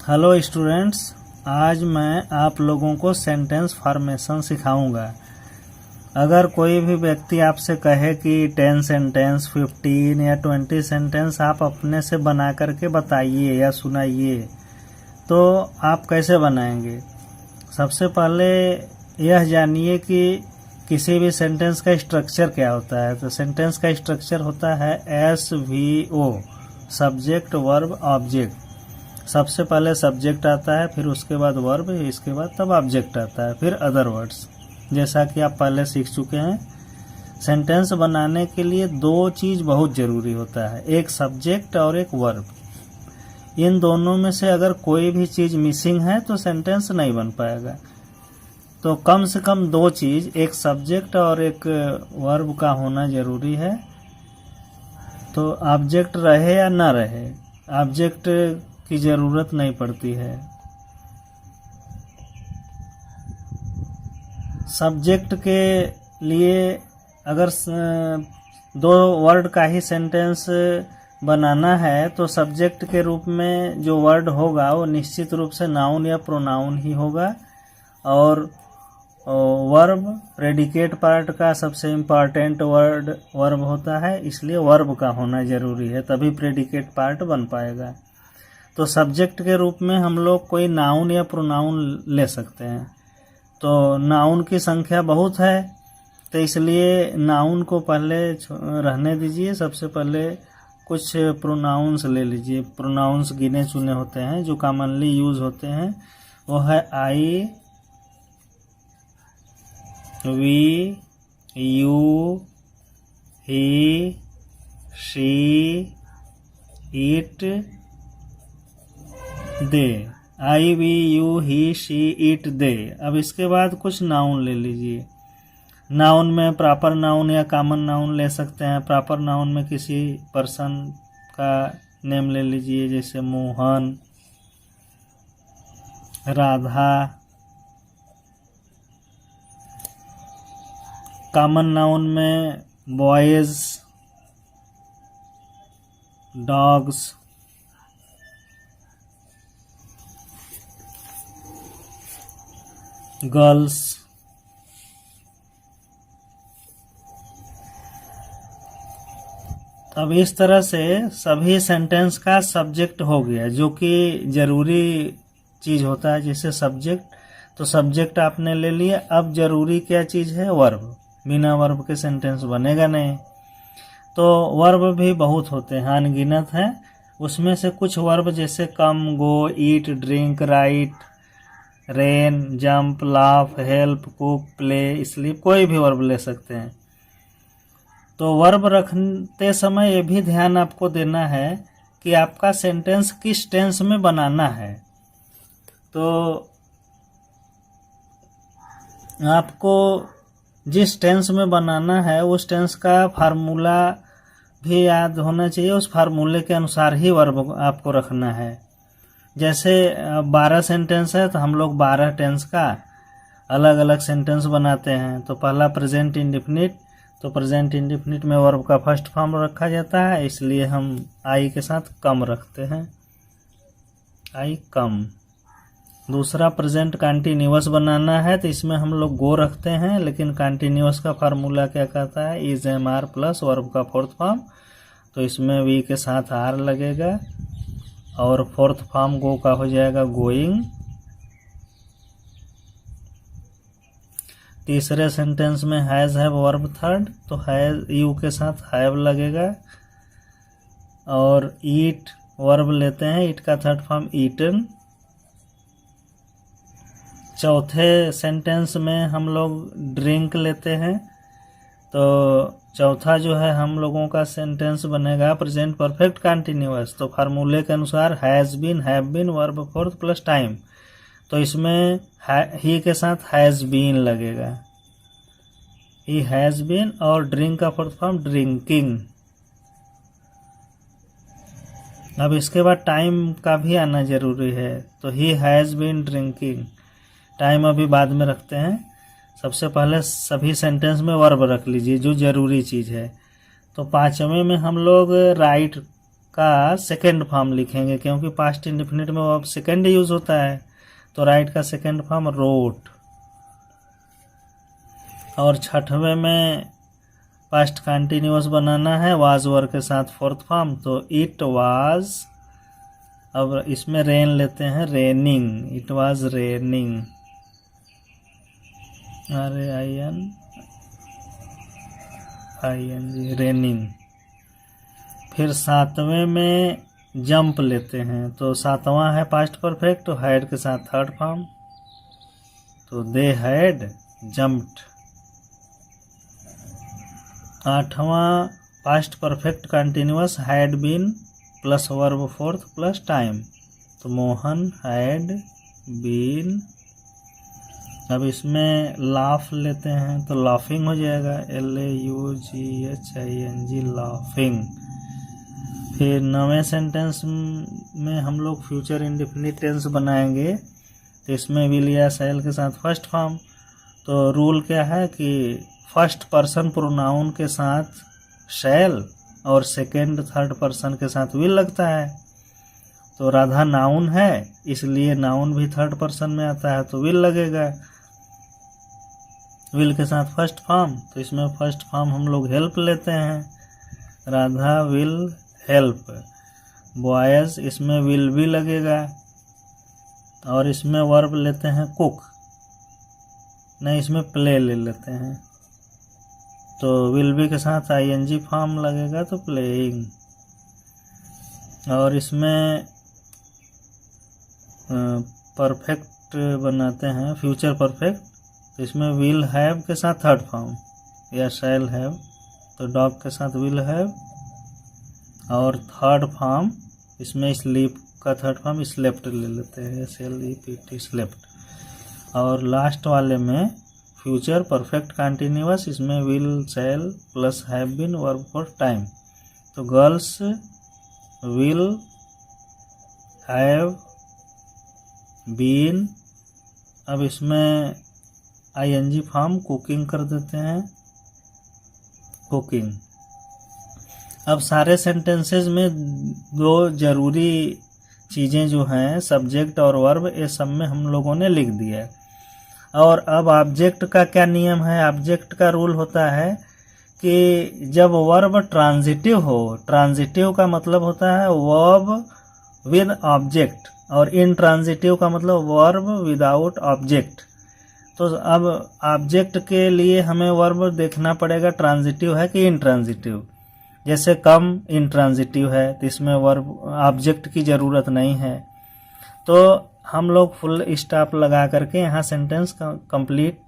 Hello students, आज मैं आप लोगों को सेंटेंस फॉर्मेशन सिखाऊंगा। अगर कोई भी व्यक्ति आपसे कहे कि 10 सेंटेंस, 15 या 20 सेंटेंस आप अपने से बना करके बताइए या सुनाइए, तो आप कैसे बनाएंगे? सबसे पहले यह जानिए कि किसी भी सेंटेंस का स्ट्रक्चर क्या होता है। तो सेंटेंस का स्ट्रक्चर होता है SVO, सब्जेक्ट वर्ब ऑब्जेक्ट। सबसे पहले सब्जेक्ट आता है, फिर उसके बाद वर्ब, इसके बाद तब ऑब्जेक्ट आता है, फिर अदर वर्ड्स, जैसा कि आप पहले सीख चुके हैं। सेंटेंस बनाने के लिए दो चीज़ बहुत ज़रूरी होता है, एक सब्जेक्ट और एक वर्ब। इन दोनों में से अगर कोई भी चीज़ मिसिंग है तो सेंटेंस नहीं बन पाएगा। तो कम से कम दो चीज़, एक सब्जेक्ट और एक वर्ब का होना ज़रूरी है। तो ऑब्जेक्ट रहे या ना रहे, ऑब्जेक्ट की ज़रूरत नहीं पड़ती है। सब्जेक्ट के लिए अगर दो वर्ड का ही सेंटेंस बनाना है तो सब्जेक्ट के रूप में जो वर्ड होगा वो निश्चित रूप से नाउन या प्रोनाउन ही होगा। और वर्ब प्रेडिकेट पार्ट का सबसे इम्पॉर्टेंट वर्ब होता है, इसलिए वर्ब का होना ज़रूरी है, तभी प्रेडिकेट पार्ट बन पाएगा। तो सब्जेक्ट के रूप में हम लोग कोई नाउन या प्रोनाउन ले सकते हैं। तो नाउन की संख्या बहुत है, तो इसलिए नाउन को पहले रहने दीजिए। सबसे पहले कुछ प्रोनाउंस ले लीजिए। प्रोनाउंस गिने चुने होते हैं जो कॉमनली यूज होते हैं, वो है I, we, you, he, she, it, they. I, we, you, he, she, it, they. अब इसके बाद कुछ नाउन ले लीजिए। नाउन में प्रॉपर नाउन या कॉमन नाउन ले सकते हैं। प्रॉपर नाउन में किसी पर्सन का नेम ले लीजिए, जैसे मोहन, राधा। कॉमन नाउन में बॉयज, डॉग्स, गर्ल्स। अब इस तरह से सभी सेंटेंस का सब्जेक्ट हो गया, जो कि जरूरी चीज होता है। जैसे सब्जेक्ट, तो सब्जेक्ट आपने ले लिया। अब जरूरी क्या चीज है? वर्ब। बिना वर्ब के सेंटेंस बनेगा नहीं। तो वर्ब भी बहुत होते हैं, अनगिनत हैं। उसमें से कुछ वर्ब जैसे come, go, eat, drink, write, rain, jump, laugh, help, cook, play, sleep, कोई भी वर्ब ले सकते हैं। तो वर्ब रखते समय ये भी ध्यान आपको देना है कि आपका सेंटेंस किस टेंस में बनाना है। तो आपको जिस टेंस में बनाना है उस टेंस का फार्मूला भी याद होना चाहिए। उस फार्मूले के अनुसार ही वर्ब आपको रखना है। जैसे 12 सेंटेंस है तो हम लोग 12 टेंस का अलग अलग सेंटेंस बनाते हैं। तो पहला प्रेजेंट इंडेफिनिट, तो प्रेजेंट इंडेफिनिट में वर्ब का फर्स्ट फॉर्म रखा जाता है, इसलिए हम आई के साथ कम रखते हैं, आई कम। दूसरा प्रेजेंट कंटिन्यूअस बनाना है तो इसमें हम लोग गो रखते हैं, लेकिन कंटिन्यूअस का फार्मूला क्या कहता है? Is am are plus verb का फोर्थ फॉर्म, तो इसमें वी के साथ आर लगेगा और फोर्थ फॉर्म गो का हो जाएगा गोइंग। तीसरे सेंटेंस में हैज हैव वर्ब थर्ड, तो हैज यू के साथ हैव लगेगा। और ईट वर्ब लेते हैं, ईट का थर्ड फॉर्म ईटन। चौथे सेंटेंस में हम लोग ड्रिंक लेते हैं, तो चौथा जो है हम लोगों का सेंटेंस बनेगा प्रेजेंट परफेक्ट कंटिन्यूअस। तो फार्मूले के अनुसार has been, have been, verb fourth plus time, तो इसमें ही के साथ हैज बीन लगेगा, ही हैज बीन। और ड्रिंक का फोर्थ फॉर्म ड्रिंकिंग। अब इसके बाद टाइम का भी आना जरूरी है, तो he has been drinking. Time अभी बाद में रखते हैं, सबसे पहले सभी सेंटेंस में वर्ब रख लीजिए जो जरूरी चीज़ है। तो पांचवें में हम लोग राइट का सेकेंड फॉर्म लिखेंगे, क्योंकि पास्ट इंडेफिनिट में वो अब सेकेंड यूज होता है, तो राइट का सेकेंड फॉर्म रोट। और छठवें में पास्ट कंटिन्यूअस बनाना है वाज वर्ब के साथ फोर्थ फॉर्म, तो इट वाज, अब इसमें रेन लेते हैं, raining, it was raining, RAIN raining. फिर सातवें में जंप लेते हैं, तो सातवां है पास्ट परफेक्ट, तो हैड के साथ थर्ड फॉर्म, तो दे हैड जंप्ड। आठवां past perfect continuous, had been plus verb fourth plus time, तो मोहन हैड बीन। अब इसमें लाफ लेते हैं, तो लाफिंग हो जाएगा, LAUGHING, लाफिंग। फिर नवे सेंटेंस में हम लोग फ्यूचर इंडेफिनिट टेंस बनाएंगे, तो इसमें विल या शैल के साथ फर्स्ट फॉर्म। तो रूल क्या है कि फर्स्ट पर्सन प्रोनाउन के साथ शैल और सेकेंड थर्ड पर्सन के साथ विल लगता है। तो राधा नाउन है, इसलिए नाउन भी थर्ड पर्सन में आता है, तो विल लगेगा। विल के साथ फर्स्ट फॉर्म, तो इसमें फर्स्ट फॉर्म हम लोग हेल्प लेते हैं, राधा विल हेल्प। बॉयज, इसमें विल भी लगेगा, और इसमें वर्ब लेते हैं कुक, नहीं इसमें प्ले ले लेते हैं, तो विल बी के साथ ING फॉर्म लगेगा, तो प्लेइंग। और इसमें परफेक्ट बनाते हैं, फ्यूचर परफेक्ट, तो इसमें विल हैव के साथ थर्ड फॉर्म या शैल हैव, तो डॉग के साथ विल हैव। और थर्ड फॉर्म इसमें स्लीप का थर्ड फॉर्म स्लेप्ट ले लेते हैं, SLEPT स्लेप्ट। और लास्ट वाले में फ्यूचर परफेक्ट कंटिन्यूअस, इसमें will shall plus have been verb four time, तो गर्ल्स विल हैव बीन। अब इसमें ING फॉर्म कुकिंग कर देते हैं, कुकिंग। अब सारे सेंटेंसेस में दो जरूरी चीज़ें जो हैं, सब्जेक्ट और वर्ब, ये सब में हम लोगों ने लिख दिया। और अब ऑब्जेक्ट का क्या नियम है? ऑब्जेक्ट का रूल होता है कि जब वर्ब ट्रांजिटिव हो, ट्रांजिटिव का मतलब होता है वर्ब विद ऑब्जेक्ट, और इनट्रांजिटिव का मतलब वर्ब विदाउट ऑब्जेक्ट। तो अब ऑब्जेक्ट के लिए हमें वर्ब देखना पड़ेगा ट्रांजिटिव है कि इनट्रांजिटिव। जैसे कम इनट्रांजिटिव है, तो इसमें वर्ब ऑब्जेक्ट की ज़रूरत नहीं है, तो हम लोग फुल स्टॉप लगा करके यहाँ सेंटेंस कंप्लीट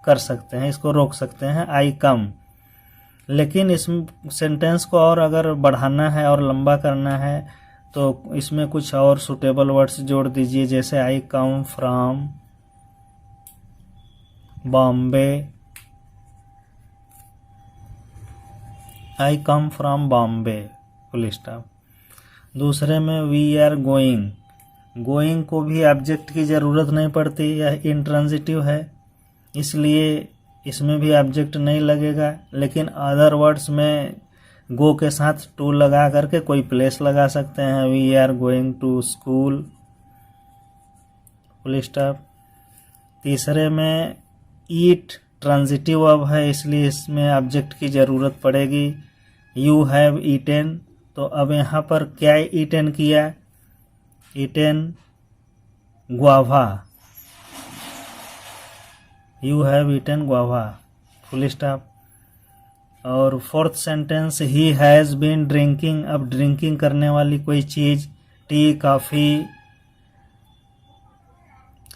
कर सकते हैं, इसको रोक सकते हैं, आई कम। लेकिन इस सेंटेंस को और अगर बढ़ाना है और लंबा करना है, तो इसमें कुछ और सुटेबल वर्ड्स जोड़ दीजिए, जैसे I come from Bombay, I come from Bombay, full stop. दूसरे में वी आर गोइंग, गोइंग को भी ऑब्जेक्ट की ज़रूरत नहीं पड़ती, यह इंट्रांजिटिव है, इसलिए इसमें भी ऑब्जेक्ट नहीं लगेगा। लेकिन अदर वर्ड्स में गो के साथ टू लगा करके कोई प्लेस लगा सकते हैं, we are going to school, full stop. तीसरे में ईट ट्रांजिटिव अब है, इसलिए इसमें ऑब्जेक्ट की ज़रूरत पड़ेगी, यू हैव ईटेन। तो अब यहाँ पर क्या ईटेन किया? Eaten guava, you have eaten guava, full stop. और fourth sentence he has been drinking, अब ड्रिंकिंग करने वाली कोई चीज़, टी, कॉफ़ी,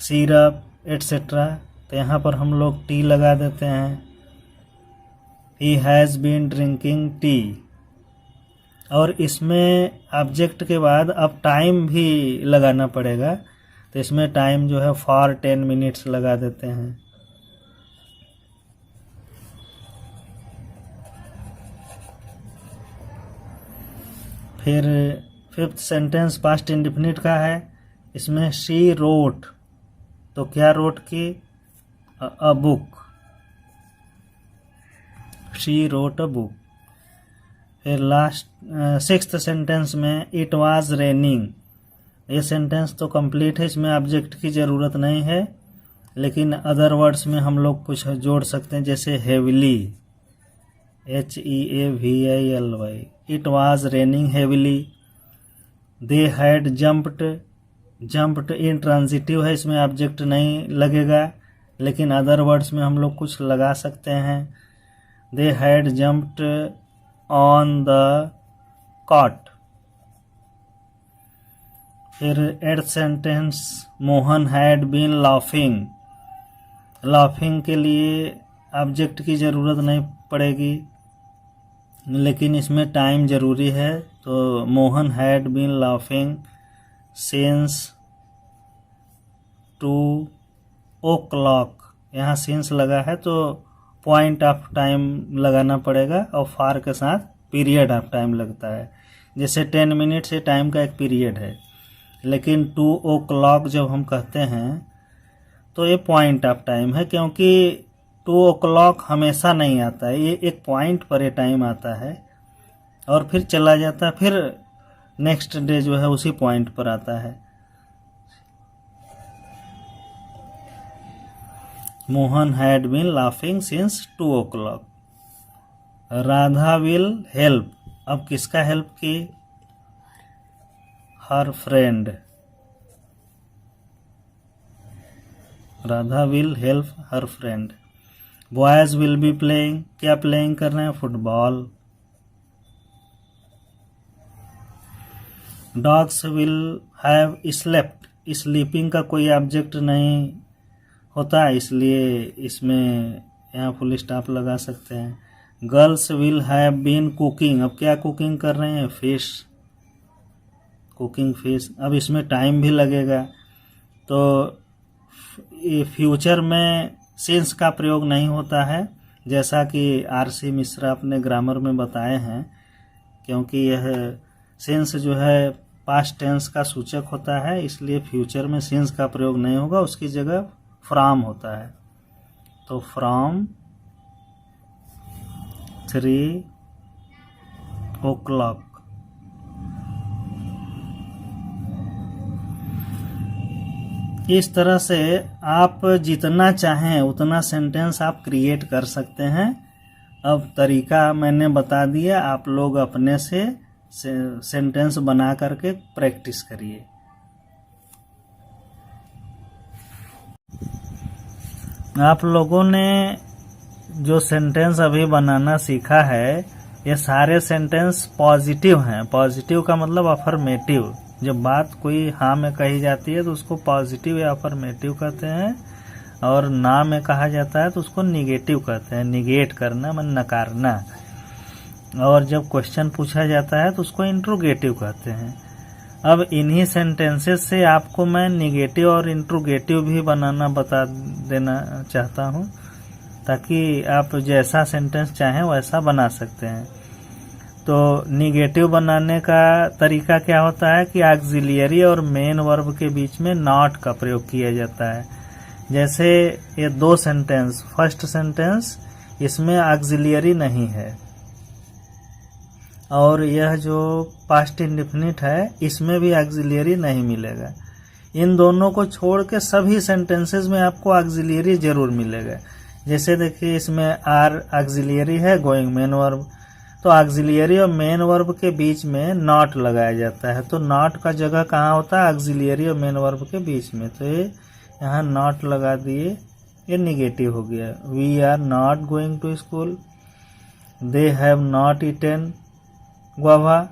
सिरप एट्सेट्रा, तो यहाँ पर हम लोग टी लगा देते हैं, he has been drinking tea. और इसमें ऑब्जेक्ट के बाद अब टाइम भी लगाना पड़ेगा, तो इसमें टाइम जो है फॉर 10 मिनट्स लगा देते हैं। फिर फिफ्थ सेंटेंस पास्ट इंडेफिनिट का है, इसमें शी रोट, तो क्या रोट की? A book, she wrote a book. फिर लास्ट 6th सेंटेंस में इट वाज रेनिंग। ये सेंटेंस तो कंप्लीट है, इसमें ऑब्जेक्ट की ज़रूरत नहीं है, लेकिन अदर वर्ड्स में हम लोग कुछ जोड़ सकते हैं, जैसे heavily, HEAVILY, it was raining heavily. They had jumped intransitive है, इसमें ऑब्जेक्ट नहीं लगेगा, लेकिन अदर वर्ड्स में हम लोग कुछ लगा सकते हैं। They had jumped on the cot. फिर 8th sentence, Mohan had been laughing. Laughing के लिए ऑब्जेक्ट की ज़रूरत नहीं पड़ेगी, लेकिन इसमें टाइम ज़रूरी है, तो Mohan had been laughing since 2 o'clock। यहाँ सिंस लगा है तो पॉइंट ऑफ टाइम लगाना पड़ेगा, और फार के साथ पीरियड ऑफ टाइम लगता है। जैसे 10 मिनट से टाइम का एक पीरियड है, लेकिन 2 o'clock जब हम कहते हैं तो ये पॉइंट ऑफ टाइम है, क्योंकि 2 o'clock हमेशा नहीं आता है, ये एक पॉइंट पर ये टाइम आता है और फिर चला जाता है, फिर नेक्स्ट डे जो है उसी पॉइंट पर आता है। Mohan had been laughing since 2 o'clock। Radha will help, अब किसका हेल्प की? Her friend. Radha will help her friend. Boys will be playing, क्या प्लेइंग कर रहे हैं? Football. Dogs will have slept, sleeping का कोई ऑब्जेक्ट नहीं होता, इसलिए इसमें यहाँ फुल स्टॉप लगा सकते हैं। Girls will have been cooking, अब क्या कुकिंग कर रहे हैं? Fish, cooking fish. अब इसमें टाइम भी लगेगा, तो ये फ्यूचर में सिंस का प्रयोग नहीं होता है, जैसा कि RC मिश्रा अपने ग्रामर में बताए हैं, क्योंकि यह सिंस जो है पास्ट टेंस का सूचक होता है, इसलिए फ्यूचर में सिंस का प्रयोग नहीं होगा, उसकी जगह फ्रॉम होता है। तो फ्रॉम 3 o'clock। इस तरह से आप जितना चाहें उतना सेंटेंस आप क्रिएट कर सकते हैं। अब तरीका मैंने बता दिया, आप लोग अपने से सेंटेंस बना करके प्रैक्टिस करिए। आप लोगों ने जो सेंटेंस अभी बनाना सीखा है, ये सारे सेंटेंस पॉजिटिव हैं। पॉजिटिव का मतलब अफर्मेटिव। जब बात कोई हाँ में कही जाती है तो उसको पॉजिटिव या अफर्मेटिव कहते हैं, और ना में कहा जाता है तो उसको निगेटिव कहते हैं। निगेट करना मतलब नकारना। और जब क्वेश्चन पूछा जाता है तो उसको इंट्रोगेटिव कहते हैं। अब इन्हीं सेंटेंसेस से आपको मैं निगेटिव और इंट्रोगेटिव भी बनाना बता देना चाहता हूँ, ताकि आप जैसा सेंटेंस चाहें वैसा बना सकते हैं। तो निगेटिव बनाने का तरीका क्या होता है कि ऑक्सिलियरी और मेन वर्ब के बीच में नॉट का प्रयोग किया जाता है। जैसे ये 2 सेंटेंस, फर्स्ट सेंटेंस इसमें ऑक्सिलियरी नहीं है, और यह जो पास्ट इंडेफिनिट है इसमें भी ऑक्सिलियरी नहीं मिलेगा। इन दोनों को छोड़ के सभी सेंटेंसेस में आपको ऑक्सिलियरी जरूर मिलेगा। जैसे देखिए इसमें आर ऑक्सिलियरी है, गोइंग मेन वर्ब, तो ऑक्सिलियरी और मेन वर्ब के बीच में नॉट लगाया जाता है। तो नॉट का जगह कहाँ होता है? ऑक्सिलियरी और मेन वर्ब के बीच में। तो ये यहाँ नॉट लगा दिए, ये निगेटिव हो गया। We are not going to school. They have not eaten guava.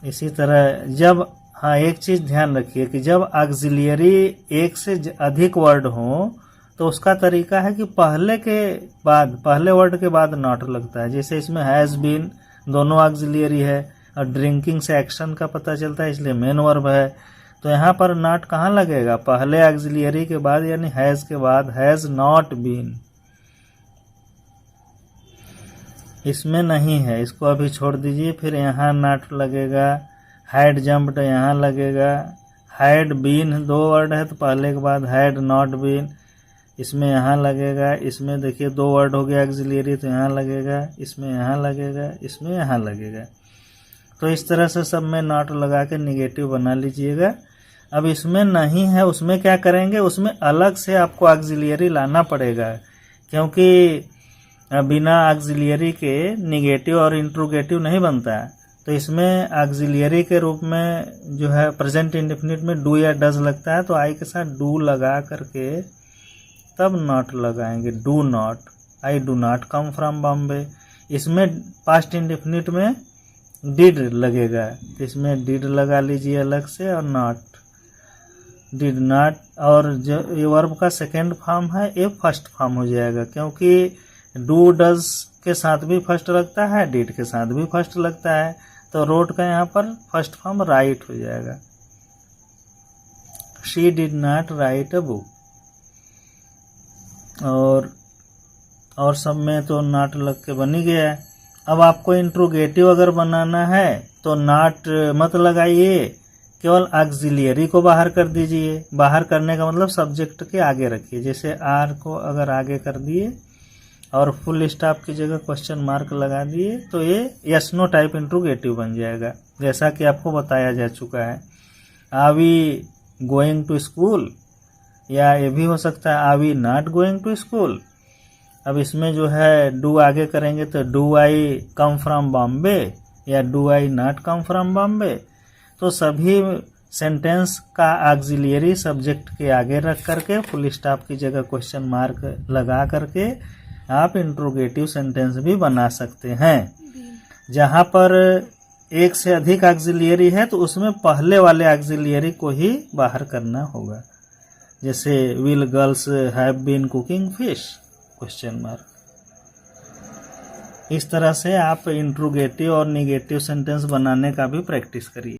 इसी तरह जब, हाँ एक चीज ध्यान रखिए कि जब ऑक्सिलियरी एक से अधिक वर्ड हो तो उसका तरीका है कि पहले वर्ड के बाद नॉट लगता है। जैसे इसमें हैज बीन, दोनों ऑक्सिलियरी है, और ड्रिंकिंग से एक्शन का पता चलता है इसलिए मेन वर्ब है। तो यहाँ पर नॉट कहाँ लगेगा? पहले ऑक्सिलियरी के बाद, यानी हैज के बाद। हैज नॉट बीन इसमें नहीं है, इसको अभी छोड़ दीजिए। फिर यहाँ नॉट लगेगा। हैड जंप्ड यहाँ लगेगा। हैड बीन 2 वर्ड है तो पहले के बाद हैड नॉट बीन। इसमें यहाँ लगेगा, इसमें देखिए 2 वर्ड हो गया ऑक्सिलियरी तो यहाँ लगेगा, इसमें यहाँ लगेगा, इसमें यहाँ लगेगा। तो इस तरह से सब में नॉट लगा के निगेटिव बना लीजिएगा। अब इसमें नहीं है, उसमें क्या करेंगे, उसमें अलग से आपको ऑक्सिलियरी लाना पड़ेगा, क्योंकि बिना ऑक्सिलियरी के निगेटिव और इंट्रोगेटिव नहीं बनता। तो इसमें ऑक्सिलियरी के रूप में जो है प्रेजेंट इंडेफिनिट में डू या डज लगता है, तो आई के साथ डू लगा करके तब नॉट लगाएंगे। Do not, I do not come from Bombay. इसमें पास्ट इंडेफिनिट में डिड लगेगा, तो इसमें डिड लगा लीजिए अलग से, और नॉट, डिड नॉट। और जो ये वर्ब का सेकेंड फॉर्म है ये फर्स्ट फॉर्म हो जाएगा, क्योंकि डू डज के साथ भी फर्स्ट लगता है, डिड के साथ भी फर्स्ट लगता है, तो रोट का यहाँ पर फर्स्ट फॉर्म राइट हो जाएगा। She did not right a book. और सब में तो नॉट लग के बन ही गया है। अब आपको इंट्रोगेटिव अगर बनाना है तो नॉट मत लगाइए, केवल ऑक्सिलियरी को बाहर कर दीजिए। बाहर करने का मतलब सब्जेक्ट के आगे रखिए, जैसे आर को अगर आगे कर दिए और फुल स्टॉप की जगह क्वेश्चन मार्क लगा दिए, तो ये यस नो टाइप इंट्रोगेटिव बन जाएगा, जैसा कि आपको बताया जा चुका है। Are we going to school, या ये भी हो सकता है are we not going to school. अब इसमें जो है डू आगे करेंगे तो do I come from Bombay या do I not come from Bombay. तो सभी सेंटेंस का ऑक्सिलियरी सब्जेक्ट के आगे रख करके फुल स्टॉप की जगह क्वेश्चन मार्क लगा करके आप इंट्रोगेटिव सेंटेंस भी बना सकते हैं। जहां पर एक से अधिक ऑक्सिलियरी है तो उसमें पहले वाले ऑक्सिलियरी को ही बाहर करना होगा, जैसे will girls have been cooking fish question mark. इस तरह से आप इंट्रोगेटिव और निगेटिव सेंटेंस बनाने का भी प्रैक्टिस करिए।